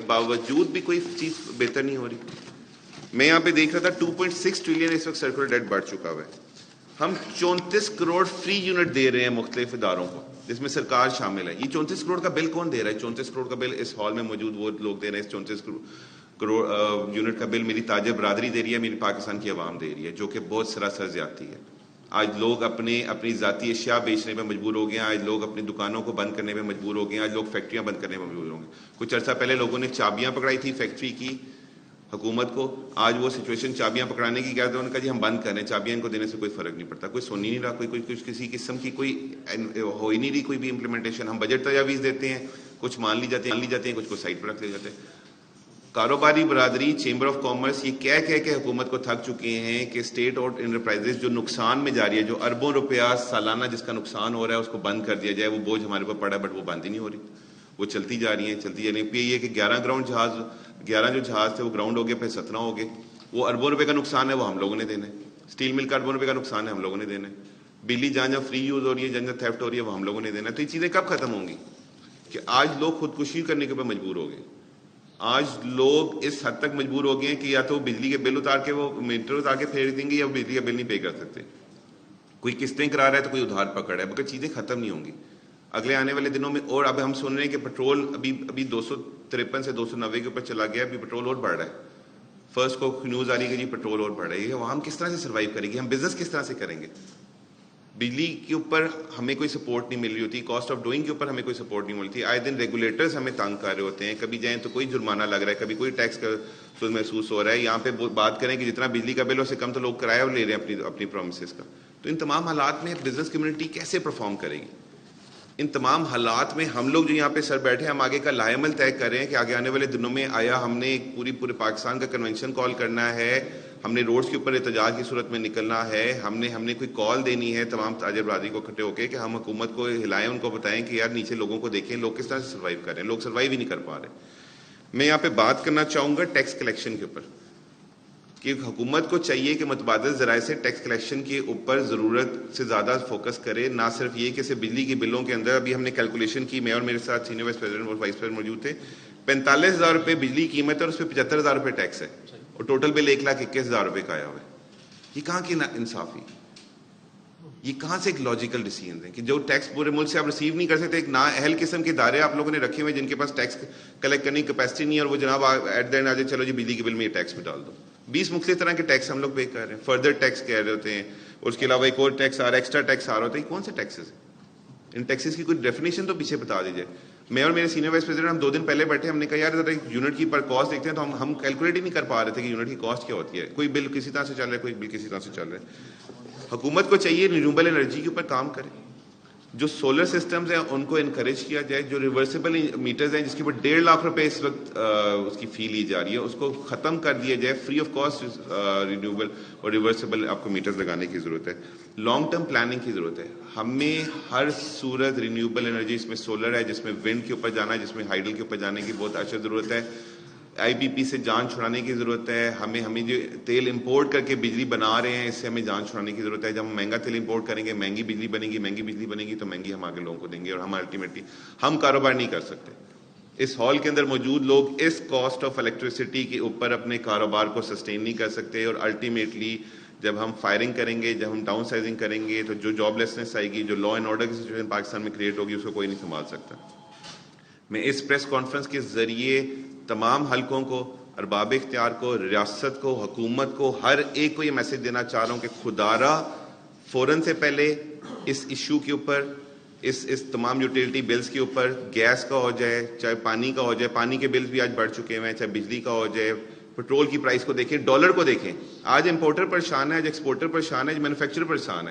बावजूद भी कोई चीज़ बेहतर नहीं हो रही। मैं यहाँ पे देख रहा था 2.6 ट्रिलियन इस वक्त सर्कुलर डेट बढ़ चुका हुआ है। हम 34 करोड़ फ्री यूनिट दे रहे हैं मुख्तलिफ इदारों को, जिसमें सरकार शामिल है। ये 34 करोड़ का बिल कौन दे रहा है? 34 करोड़ का बिल इस हॉल में मौजूद वो लोग दे रहे हैं। 34 करोड़ यूनिट का बिल मेरी ताजिर बरादरी दे रही है, मेरी पाकिस्तान की आवाम दे रही है, जो कि बहुत सरासर ज्यादती है। आज लोग अपनी ज़ाती अशिया बेचने पर मजबूर हो गए हैं। आज लोग अपनी दुकानों को बंद करने पर मजबूर हो गए हैं। आज लोग फैक्ट्रियां बंद करने पर मजबूर हो गए। कुछ अर्सा पहले लोगों ने चाबियां पकड़ाई थी फैक्ट्री की हुकूमत को। आज वो सिचुएशन चाबियां पकड़ाने की क्या है, उन्होंने कहा जी हम बंद कर रहे हैं, चाबियां इनको देने से कोई फर्क नहीं पड़ता। कोई सुन ही नहीं रहा, कोई किसी किस्म की कोई हो ही नहीं रही कोई भी इंप्लीमेंटेशन। हम बजट तजावीज़ देते हैं, कुछ मान ली जाती हैं, कुछ को साइड पर रख ले जाते हैं। कारोबारी बरादरी, चेंबर ऑफ कॉमर्स ये कह के हुकूमत को थक चुके हैं कि स्टेट और इंटरप्राइजेस जो नुकसान में जा रही है, जो अरबों रुपया सालाना जिसका नुकसान हो रहा है, उसको बंद कर दिया जाए। वो बोझ हमारे ऊपर पड़ा है, बट वो बंद ही नहीं हो रही, वो चलती जा रही है। ये कि 11 जो जहाज थे वो ग्राउंड हो गए, फिर 17 हो गए। वो अरबों रुपए का नुकसान है, वो हम लोगों ने देना है। स्टील मिल का अरबों रुपए का नुकसान है, हम लोगों ने देना है। बिजली जहाँ फ्री यूज हो रही है, जहाँ थेफ्ट हो रही है, वो हम लोगों ने देना है। तो ये चीज़ें कब खत्म होंगी कि आज लोग खुदकुशी करने के ऊपर मजबूर हो गए। आज लोग इस हद तक मजबूर हो गए हैं कि या तो बिजली के बिल उतार के वो मीटर उतार के फेर देंगे, या बिजली का बिल नहीं पे कर सकते। कोई किस्तें करा रहा है तो कोई उधार पकड़ रहा है, मगर चीज़ें खत्म नहीं होंगी अगले आने वाले दिनों में। और अब हम सुन रहे हैं कि पेट्रोल अभी 253 से 290 के ऊपर चला गया। अभी पेट्रोल और बढ़ रहा है। फर्स्ट को न्यूज़ आ रही है कि जी पेट्रोल और बढ़ रही है। हम किस तरह से सर्वाइव करेंगे? हम बिजनेस किस तरह से करेंगे? बिजली के ऊपर हमें कोई सपोर्ट नहीं मिल रही होती, कॉस्ट ऑफ डूइंग के ऊपर हमें कोई सपोर्ट नहीं मिलती। आए दिन रेगुलेटर्स हमें तंग कर रहे होते हैं। कभी जाएं तो कोई जुर्माना लग रहा है, कभी कोई टैक्स का सुध महसूस हो रहा है। यहाँ पे बात करें कि जितना बिजली का बिल उससे कम तो लोग किराया ले रहे हैं अपनी प्रोमिसेस का। तो इन तमाम हालात में बिजनेस कम्युनिटी कैसे परफॉर्म करेगी? इन तमाम हालात में हम लोग जो यहाँ पे सर बैठे, हम आगे का लाएमल तय कर रहे हैं कि आगे आने वाले दिनों में आया हमने पूरे पाकिस्तान का कन्वेंशन कॉल करना है, हमने रोड्स के ऊपर एहतजाज की सूरत में निकलना है, हमने कोई कॉल देनी है तमाम ताजिर बरादरी को इकट्ठे होकर कि हम हुकूमत को हिलाएं, उनको बताएं कि यार नीचे लोगों को देखें, लोग किस तरह से सर्वाइव कर रहे हैं। लोग सर्वाइव ही नहीं कर पा रहे। मैं यहाँ पे बात करना चाहूँगा टैक्स कलेक्शन के ऊपर कि हुकूमत को चाहिए कि मुतबादिल ज़राए से टैक्स कलेक्शन के ऊपर ज़रूरत से ज़्यादा फोकस करे। ना सिर्फ ये कि सिर्फ बिजली के बिलों के अंदर, अभी हमने कैलकुलेशन की, मैं और मेरे साथ सीनियर वाइस प्रेसिडेंट और वाइस प्रेसिडेंट मौजूद थे। 45,000 रुपये बिजली की कीमत है और उस पर 75,000 रुपये टैक्स है, और टोटल बिल 1,21,000 रुपये का आया हुआ है। ये कहाँ की इंसाफी? ये कहाँ से एक लॉजिकल डिसीजन है कि जो टैक्स पूरे मुल्क से आप रिसीव नहीं कर सकते? एक ना अहल किस्म के इदारे आप लोगों ने रखे हुए जिनके पास टैक्स कलेक्ट करने की कैपेसिटी नहीं है, और वो जनाब एट द एंड आ जाए चलो जी बिजली के बिल में ये टैक्स भी डाल दो। 20 मुख्तलिफ तरह के टैक्स हम लोग पे कर रहे हैं, फर्दर टैक्स कह रहे होते हैं, उसके अलावा एक और टैक्स आ रहा है, एक्स्ट्रा टैक्स आ रहा होता है। कौन से टैक्सेस है? इन टैक्सेस की कोई डेफिनेशन तो पीछे बता दीजिए। मैं और मेरे सीनियर वाइस प्रेसिडेंट हम 2 दिन पहले बैठे, हमने कहा यार जरा यूनिट की पर कॉस्ट देखते हैं, तो हम कैलकुलेट ही नहीं कर पा रहे थे कि यूनिट की कॉस्ट क्या होती है। कोई बिल किसी तरह से चल रहा है, कोई बिल किसी तरह से चल रहा है। हुकूमत को चाहिए रिन्यूएबल एनर्जी के ऊपर काम करे। जो सोलर सिस्टम्स हैं उनको इनकरेज किया जाए। जो रिवर्सिबल मीटर्स हैं जिसके ऊपर 1.5 लाख रुपए इस वक्त उसकी फी ली जा रही है, उसको ख़त्म कर दिया जाए। फ्री ऑफ कॉस्ट रिन्यूएबल और रिवर्सिबल आपको मीटर्स लगाने की ज़रूरत है। लॉन्ग टर्म प्लानिंग की ज़रूरत है। हमें हर सूरत रिन्यूएबल एनर्जी, जिसमें सोलर है, जिसमें विंड के ऊपर जाना है, जिसमें हाइडल के ऊपर जाने की बहुत अच्छा ज़रूरत है। IPP से जान छुड़ाने की ज़रूरत है। हमें जो तेल इंपोर्ट करके बिजली बना रहे हैं, इससे हमें जान छुड़ाने की ज़रूरत है। जब हम महंगा तेल इंपोर्ट करेंगे, महंगी बिजली बनेगी तो महंगी हम आगे लोगों को देंगे, और हम अल्टीमेटली हम कारोबार नहीं कर सकते। इस हॉल के अंदर मौजूद लोग इस कॉस्ट ऑफ इलेक्ट्रिसिटी के ऊपर अपने कारोबार को सस्टेन नहीं कर सकते, और अल्टीमेटली जब हम फायरिंग करेंगे, जब हम डाउन साइजिंग करेंगे, तो जो जॉबलेसनेस आएगी, जो लॉ एंड ऑर्डर की सिचुएशन पाकिस्तान में क्रिएट होगी, उसको कोई नहीं संभाल सकता। मैं इस प्रेस कॉन्फ्रेंस के जरिए तमाम हलकों को, अरबाब इख्तियार को, रियासत को, हुकूमत को, हर एक को ये मैसेज देना चाह रहा हूँ कि खुदारा फ़ौरन से पहले इस इशू के ऊपर, इस तमाम यूटिलिटी बिल्स के ऊपर, गैस का हो जाए, चाहे पानी का हो जाए, पानी के बिल्स भी आज बढ़ चुके हैं, चाहे बिजली का हो जाए, पेट्रोल की प्राइस को देखें, डॉलर को देखें। आज इंपोर्टर परेशान है, आज एक्सपोर्टर परेशान है, आज मैन्युफैक्चरर परेशान है।